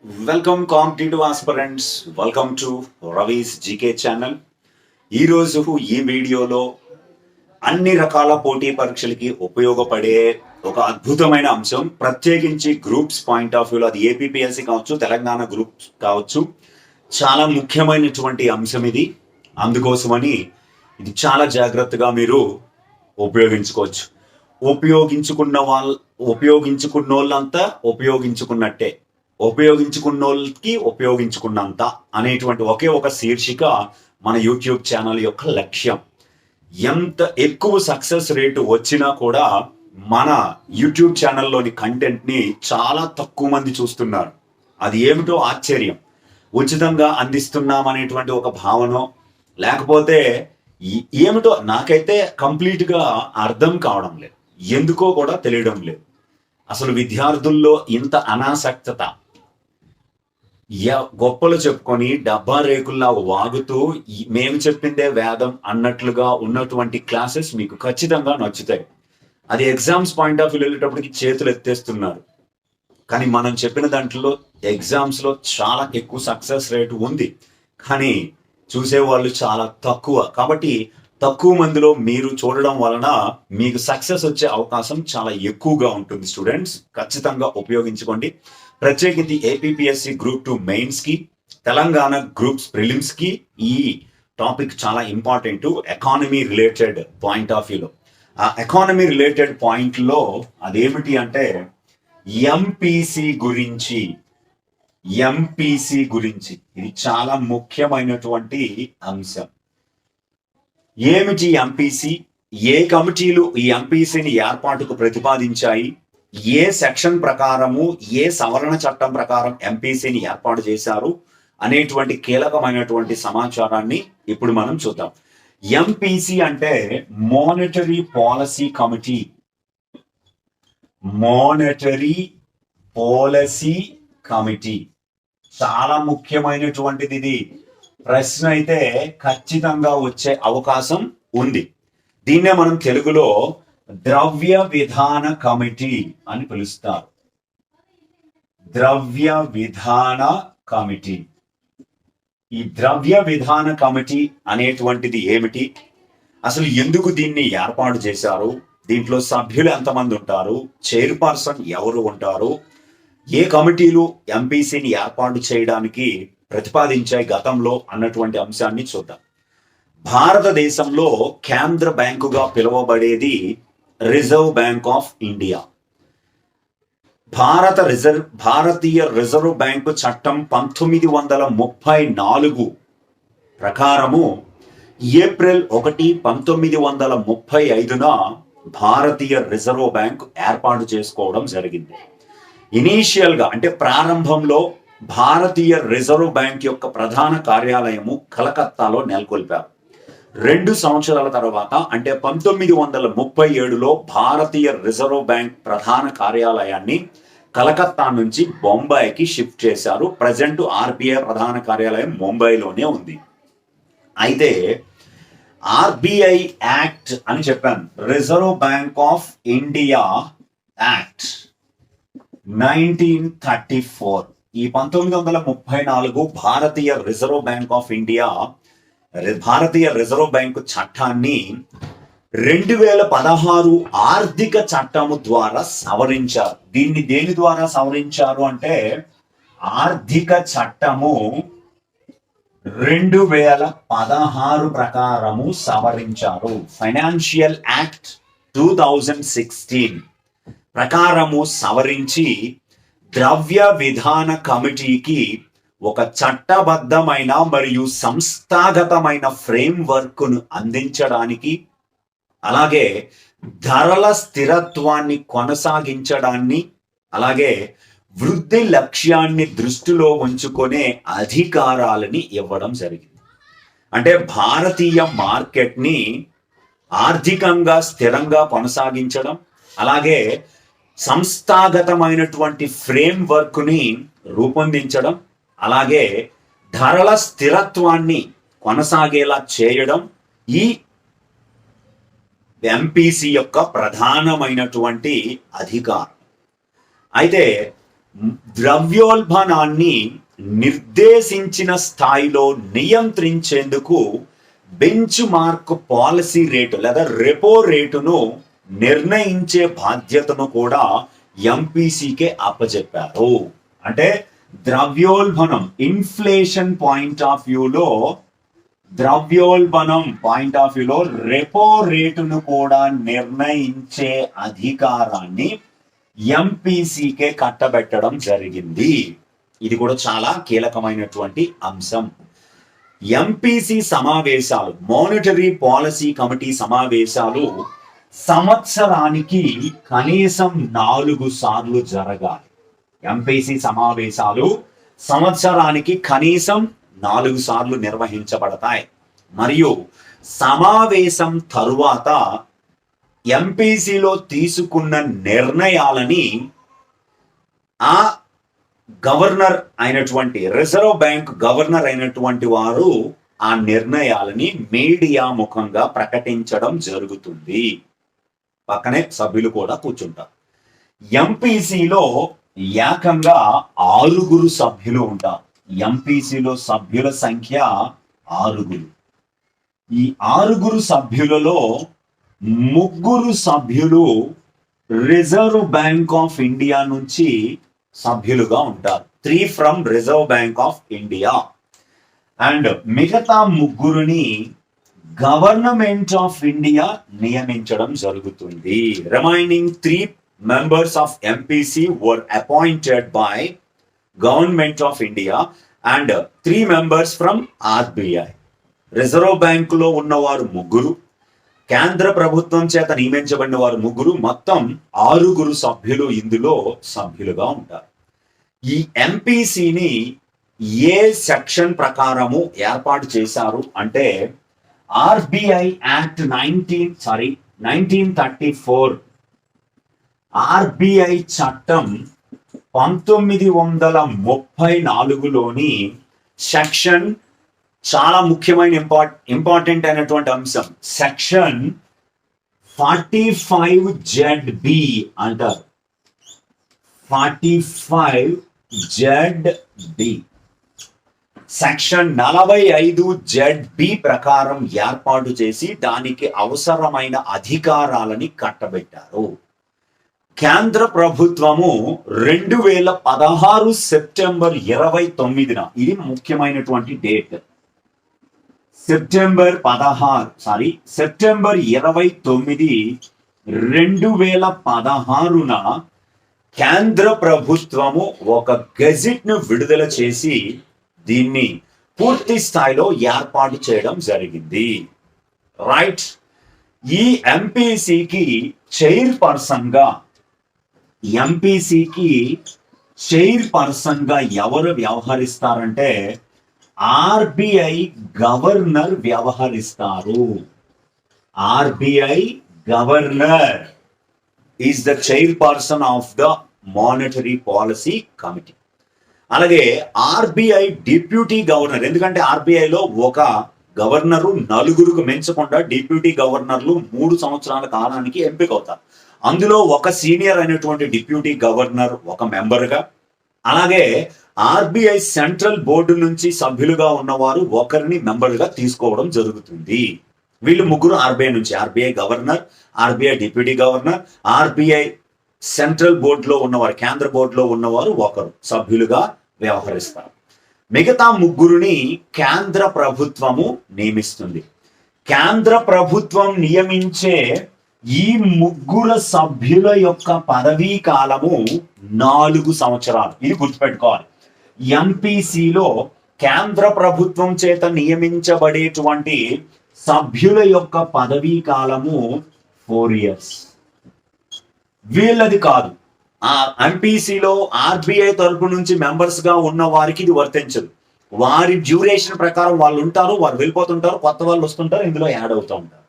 Welcome competitive aspirants, welcome to Ravi's GK channel. ఈరోజు ఈ వీడియోలో అన్ని రకాల పోటీ పరీక్షలకి ఉపయోగపడే ఒక అద్భుతమైన అంశం, ప్రత్యేకించి గ్రూప్స్ పాయింట్ ఆఫ్ వ్యూలో, అది ఏపీపీఎస్సీ కావచ్చు, తెలంగాణ గ్రూప్స్ కావచ్చు, చాలా ముఖ్యమైనటువంటి అంశం ఇది. అందుకోసమని ఇది చాలా జాగ్రత్తగా మీరు ఉపయోగించుకోవచ్చు. ఉపయోగించుకున్నోళ్ళంతా ఉపయోగించుకున్నట్టే, ఉపయోగించుకున్నోళ్ళకి ఉపయోగించుకున్నంత అనేటువంటి ఒకే ఒక శీర్షిక మన యూట్యూబ్ ఛానల్ యొక్క లక్ష్యం. ఎంత ఎక్కువ సక్సెస్ రేటు వచ్చినా కూడా మన యూట్యూబ్ ఛానల్లోని కంటెంట్ని చాలా తక్కువ మంది చూస్తున్నారు. అది ఏమిటో ఆశ్చర్యం. ఉచితంగా అందిస్తున్నాం అనేటువంటి ఒక భావన, లేకపోతే ఏమిటో నాకైతే కంప్లీట్గా అర్థం కావడం లేదు, ఎందుకో కూడా తెలియడం లేదు. అసలు విద్యార్థుల్లో ఇంత అనాసక్తత, గొప్పలు చెప్పుకొని డబ్బా రేకుల్లా వాగుతూ మేము చెప్పిందే వేదం అన్నట్లుగా ఉన్నటువంటి క్లాసెస్ మీకు ఖచ్చితంగా నచ్చుతాయి. అది ఎగ్జామ్స్ పాయింట్ ఆఫ్ వ్యూ వెళ్ళేటప్పటికి చేతులు ఎత్తేస్తున్నారు. కానీ మనం చెప్పిన దాంట్లో ఎగ్జామ్స్లో చాలా ఎక్కువ సక్సెస్ రేటు ఉంది, కానీ చూసేవాళ్ళు చాలా తక్కువ. కాబట్టి తక్కువ మందిలో మీరు చూడడం వలన మీకు సక్సెస్ వచ్చే అవకాశం చాలా ఎక్కువగా ఉంటుంది. స్టూడెంట్స్ ఖచ్చితంగా ఉపయోగించుకోండి. ప్రత్యేకించి ఏపీపీఎస్సీ గ్రూప్ 2 మెయిన్స్ కి, తెలంగాణ గ్రూప్స్ ప్రిలిమ్స్ కి ఈ టాపిక్ చాలా important. Economy related point of వ్యూలో, ఆ ఎకానమీ రిలేటెడ్ పాయింట్ లో అదేమిటి అంటే ఎంపీసీ గురించి. ఇది చాలా ముఖ్యమైనటువంటి అంశం. ఏమిటి ఎంపీసీ? ఏ కమిటీలు ఈ ఎంపీసీని ఏర్పాటుకు ప్రతిపాదించాయి? ఏ సెక్షన్ ప్రకారము, ఏ సవరణ చట్టం ప్రకారం ఎంపీసీని ఏర్పాటు చేశారు అనేటువంటి కీలకమైనటువంటి సమాచారాన్ని ఇప్పుడు మనం చూద్దాం. ఎంపీసీ అంటే మానిటరీ పాలసీ కమిటీ. చాలా ముఖ్యమైనటువంటిది ఇది. ప్రశ్న అయితే ఖచ్చితంగా వచ్చే అవకాశం ఉంది. దీన్నే మనం తెలుగులో ద్రవ్య విధాన కమిటీ అని పిలుస్తారు. ద్రవ్య విధాన కమిటీ. ఈ ద్రవ్య విధాన కమిటీ అనేటువంటిది ఏమిటి? అసలు ఎందుకు దీన్ని ఏర్పాటు చేశారు? దీంట్లో సభ్యులు ఎంతమంది ఉంటారు? చైర్పర్సన్ ఎవరు ఉంటారు? ఏ కమిటీలు ఎంపీసీని ఏర్పాటు చేయడానికి ప్రతిపాదించాయి గతంలో అన్నటువంటి అంశాన్ని చూద్దాం. భారతదేశంలో కేంద్ర బ్యాంకుగా పిలువబడేది రిజర్వ్ బ్యాంక్ ఆఫ్ ఇండియా. భారతీయ రిజర్వ్ బ్యాంకు చట్టం 1934 ప్రకారము ఏప్రిల్ 1, 1935న భారతీయ రిజర్వ్ బ్యాంక్ ఏర్పాటు చేసుకోవడం జరిగింది. ఇనీషియల్ గా అంటే ప్రారంభంలో భారతీయ రిజర్వ్ బ్యాంక్ యొక్క ప్రధాన కార్యాలయము కలకత్తాలో నెలకొల్పారు. 2 సంవత్సరాల తర్వాత అంటే 1937లో భారతీయ రిజర్వ్ బ్యాంక్ ప్రధాన కార్యాలయాన్ని కలకత్తా నుంచి బొంబాయికి షిఫ్ట్ చేశారు. ప్రజెంట్ ఆర్బీఐ ప్రధాన కార్యాలయం ముంబైలోనే ఉంది. అయితే ఆర్బీఐ యాక్ట్ అని చెప్పాను, reserve bank of India act 1934. ఈ 1934 భారతీయ రిజర్వ్ బ్యాంక్ ఆఫ్ ఇండియా భారతీయ రిజర్వ్ బ్యాంకు చట్టాన్ని 2016 ఆర్థిక చట్టము ద్వారా సవరించారు. దీన్ని దేని ద్వారా సవరించారు అంటే ఆర్థిక చట్టము 2016 ప్రకారము సవరించారు. ఫైనాన్షియల్ యాక్ట్ 2016 ప్రకారము సవరించి ద్రవ్య విధాన కమిటీకి ఒక చట్టబద్ధమైన మరియు సంస్థాగతమైన ఫ్రేమ్వర్క్ ను అందించడానికి, అలాగే ధరల స్థిరత్వాన్ని కొనసాగించడాన్ని, అలాగే వృద్ధి లక్ష్యాన్ని దృష్టిలో ఉంచుకునే అధికారాలని ఇవ్వడం జరిగింది. అంటే భారతీయ మార్కెట్ని ఆర్థికంగా స్థిరంగా కొనసాగించడం, అలాగే సంస్థాగతమైనటువంటి ఫ్రేమ్వర్క్ ని రూపొందించడం, అలాగే ధరల స్థిరత్వాన్ని కొనసాగేలా చేయడం ఈ ఎంపీసీ యొక్క ప్రధానమైనటువంటి అధికారం. అయితే ద్రవ్యోల్బణాన్ని నిర్దేశించిన స్థాయిలో నియంత్రించేందుకు బెంచ్ మార్క్ పాలసీ రేటు లేదా రెపో రేటును నిర్ణయించే బాధ్యతను కూడా ఎంపీసీకే అప్పచెప్పారు. అంటే ద్రవ్యోల్బణం ఇన్ఫ్లేషన్ పాయింట్ ఆఫ్ వ్యూలో రెపో రేటును కూడా నిర్ణయించే అధికారాన్ని ఎంపీసీకే కట్టబెట్టడం జరిగింది. ఇది కూడా చాలా కీలకమైనటువంటి అంశం. ఎంపీసీ సమావేశాలు, మానిటరీ పాలసీ కమిటీ సమావేశాలు సంవత్సరానికి కనీసం 4 సార్లు జరగాలి. ఎంపీసీ సమావేశాలు సంవత్సరానికి కనీసం 4 సార్లు నిర్వహించబడతాయి. మరియు సమావేశం తరువాత ఎంపీసీలో తీసుకున్న నిర్ణయాలని ఆ గవర్నర్ అయినటువంటి రిజర్వ్ బ్యాంక్ గవర్నర్ అయినటువంటి వారు ఆ నిర్ణయాలని మీడియా ముఖంగా ప్రకటించడం జరుగుతుంది. పక్కనే సభ్యులు కూడా కూర్చుంటారు. ఎంపీసీలో ఏకంగా 6 సభ్యులు ఉంటారు. ఎంపీసీలో సభ్యుల సంఖ్య 6. ఈ 6 సభ్యులలో 3 సభ్యులు రిజర్వ్ బ్యాంక్ ఆఫ్ ఇండియా నుంచి సభ్యులుగా ఉంటారు. 3 from reserve bank of India. And మిగతా 3 గవర్నమెంట్ ఆఫ్ ఇండియా నియమించడం జరుగుతుంది. Remaining 3 members of MPC were appointed by Government of India and 3 members from RBI. Reserve బ్యాంకులో ఉన్నవారు 3, కేంద్ర ప్రభుత్వం చేత నియమించబడిన వారు 3, మొత్తం 6 సభ్యులు ఇందులో సభ్యులుగా ఉంటారు. ఈ ఎంపీసీని ఏ సెక్షన్ ప్రకారము ఏర్పాటు చేశారు అంటే ఆర్బిఐ యాక్ట్ 1934 ఆర్బిఐ చట్టం 1934లోని సెక్షన్ చాలా ముఖ్యమైన ఇంపార్టెంట్ అయినటువంటి అంశం సెక్షన్ 45ZB అంటారు. 45ZB సెక్షన్ 45ZB ప్రకారం ఏర్పాటు చేసి దానికి అవసరమైన అధికారాలని కట్టబెట్టారు. కేంద్ర ప్రభుత్వము 2016 సెప్టెంబర్ 29న, ఇది ముఖ్యమైనటువంటి డేట్, సెప్టెంబర్ 29, 2016న కేంద్ర ప్రభుత్వము ఒక గెజిట్ ను విడుదల చేసి దీన్ని పూర్తి స్థాయిలో ఏర్పాటు చేయడం జరిగింది. రైట్. ఈ ఎంపీసీకి చైర్పర్సన్ గా ఎవరు వ్యవహరిస్తారంటే ఆర్బిఐ గవర్నర్ వ్యవహరిస్తారు. RBI governor is the chairperson of the monetary policy committee. అలాగే ఆర్బిఐ డిప్యూటీ గవర్నర్, ఎందుకంటే ఆర్బిఐలో ఒక గవర్నరు 4కు మించకుండా డిప్యూటీ గవర్నర్లు 3 సంవత్సరాల కాలానికి ఎంపిక అవుతారు. అందులో ఒక సీనియర్ అయినటువంటి డిప్యూటీ గవర్నర్ ఒక మెంబర్గా, అలాగే ఆర్బిఐ సెంట్రల్ బోర్డు నుంచి సభ్యులుగా ఉన్నవారు ఒకరిని మెంబర్గా తీసుకోవడం జరుగుతుంది. వీళ్ళు 3 ఆర్బిఐ నుంచి, RBI governor, RBI deputy governor, RBI central బోర్డులో ఉన్నవారు, కేంద్ర బోర్డులో ఉన్నవారు ఒకరు సభ్యులుగా వ్యవహరిస్తారు. మిగతా 3 కేంద్ర ప్రభుత్వము నియమిస్తుంది. కేంద్ర ప్రభుత్వం నియమించే ఈ 3 సభ్యుల యొక్క పదవీ కాలము 4 సంవత్సరాలు. ఇది గుర్తుపెట్టుకోవాలి. ఎంపీసీలో కేంద్ర ప్రభుత్వం చేత నియమించబడేటువంటి సభ్యుల యొక్క పదవీ కాలము 4 years. వీళ్ళది కాదు. ఆ ఎంపీసీలో ఆర్బిఐ తరపు నుంచి మెంబర్స్ గా ఉన్న వారికి ఇది వర్తించదు. వారి డ్యూరేషన్ ప్రకారం వాళ్ళు ఉంటారు, వారు వెళ్ళిపోతుంటారు, కొత్త వాళ్ళు వస్తుంటారు, ఇందులో యాడ్ అవుతూ ఉంటారు.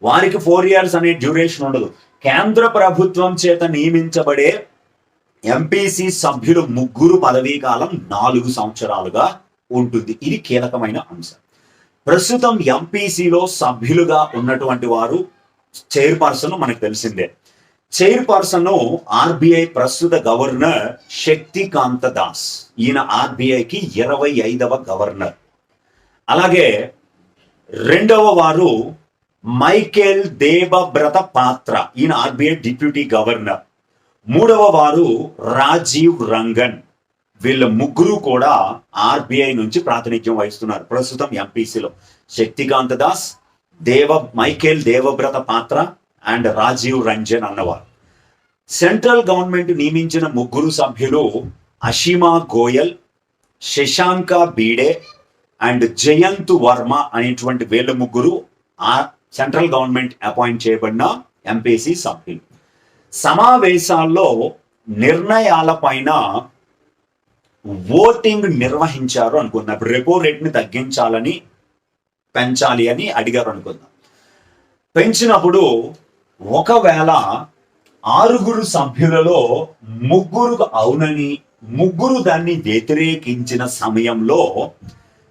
వారికి 4 years అనే డ్యూరేషన్ ఉండదు. కేంద్ర ప్రభుత్వం చేత నియమించబడే ఎంపీసీ సభ్యులు 3 పదవీ కాలం 4 సంవత్సరాలుగా ఉంటుంది. ఇది కీలకమైన అంశం. ప్రస్తుతం ఎంపీసీలో సభ్యులుగా ఉన్నటువంటి వారు చైర్పర్సన్ మనకు తెలిసిందే. చైర్పర్సన్ ఆర్బీఐ ప్రస్తుత గవర్నర్ శక్తికాంత దాస్. ఈయన ఆర్బీఐకి 25వ గవర్నర్. అలాగే రెండవ వారు మైకేల్ దేవబ్రత పాత్ర, ఈయన ఆర్బీఐ డిప్యూటీ గవర్నర్. మూడవ వారు రాజీవ్ రంగన్. వీళ్ళ ముగ్గురు కూడా ఆర్బీఐ నుంచి ప్రాతినిధ్యం వహిస్తున్నారు ప్రస్తుతం ఎంపీసీలో. శక్తికాంత దాస్, మైకేల్ దేవబ్రత పాత్ర అండ్ రాజీవ్ రంజన్ అన్నవారు. సెంట్రల్ గవర్నమెంట్ నియమించిన ముగ్గురు సభ్యులు అషిమా గోయల్, శశాంక బీడే అండ్ జయంత్ వర్మ అనేటువంటి వీళ్ళ ముగ్గురు ఆ సెంట్రల్ గవర్నమెంట్ అపాయింట్ చేయబడిన ఎంపీసీ సభ్యులు. సమావేశాల్లో నిర్ణయాల పైన ఓటింగ్ నిర్వహించారు అనుకుందాం. ఇప్పుడు రెపో రేట్ని తగ్గించాలని పెంచాలి అని అడిగారు అనుకుందాం. పెంచినప్పుడు ఒకవేళ 6 సభ్యులలో 3 అవునని, 3 దాన్ని వ్యతిరేకించిన సమయంలో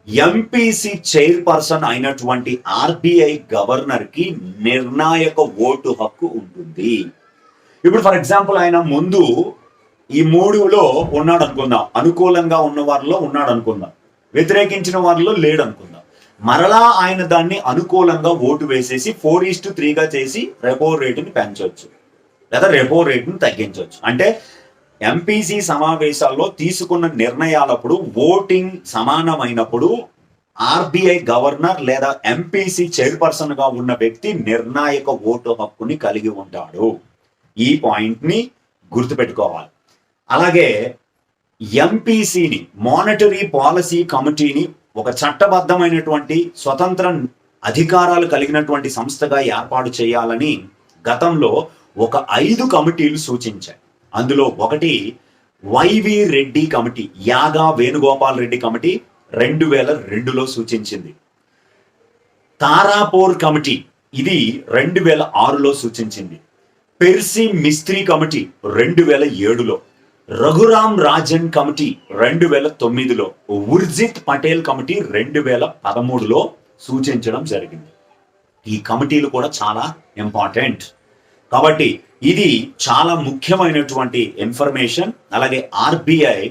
ఎంపీసీ చైర్పర్సన్ అయినటువంటి ఆర్బీఐ గవర్నర్ కి నిర్ణాయక ఓటు హక్కు ఉంటుంది. ఇప్పుడు ఫర్ ఎగ్జాంపుల్ ఆయన ముందు ఈ 3లో ఉన్నాడు అనుకుందాం, అనుకూలంగా ఉన్న వారిలో ఉన్నాడు అనుకుందాం, వ్యతిరేకించిన వారిలో లేడు అనుకుందాం. మరలా ఆయన దాన్ని అనుకూలంగా ఓటు వేసేసి 4:3గా చేసి రెపో రేటుని పెంచవచ్చు లేదా రెపో రేటుని తగ్గించవచ్చు. అంటే ఎంపీసీ సమావేశాల్లో తీసుకున్న నిర్ణయాలప్పుడు ఓటింగ్ సమానమైనప్పుడు ఆర్బీఐ గవర్నర్ లేదా ఎంపీసీ చైర్పర్సన్ గా ఉన్న వ్యక్తి నిర్ణాయక ఓటు హక్కుని కలిగి ఉంటాడు. ఈ పాయింట్ ని గుర్తుపెట్టుకోవాలి. అలాగే ఎంపీసీని, మానిటరీ పాలసీ కమిటీని ఒక చట్టబద్ధమైనటువంటి స్వతంత్ర అధికారాలు కలిగినటువంటి సంస్థగా ఏర్పాటు చేయాలని గతంలో ఒక 5 కమిటీలు సూచించాయి. అందులో ఒకటి వైవి రెడ్డి కమిటీ, యాగా వేణుగోపాల్ రెడ్డి కమిటీ 2002లో సూచించింది. తారాపూర్ కమిటీ ఇది 2006లో సూచించింది. పెర్సీ మిస్త్రీ కమిటీ 2007లో, రఘురామ్ రాజన్ కమిటీ 2009లో, ఉర్జిత్ పటేల్ కమిటీ 2013లో సూచించడం జరిగింది. ఈ కమిటీలు కూడా చాలా ఇంపార్టెంట్ కాబట్టి ఇది చాలా ముఖ్యమైనటువంటి ఇన్ఫర్మేషన్. అలాగే ఆర్బీఐ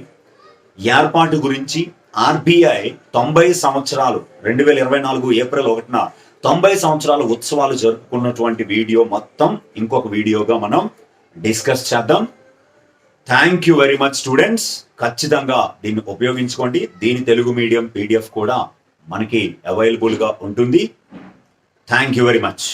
ఏర్పాటు గురించి, ఆర్బీఐ 90 సంవత్సరాలు 2024 ఏప్రిల్ 1న 90 సంవత్సరాల ఉత్సవాలు జరుపుకున్నటువంటి వీడియో మొత్తం ఇంకొక వీడియోగా మనం డిస్కస్ చేద్దాం. Thank you very much students. ఖచ్చితంగా దీన్ని ఉపయోగించుకోండి. దీని తెలుగు మీడియం పీడిఎఫ్ కూడా మనకి అవైలబుల్గా ఉంటుంది. Thank you very much.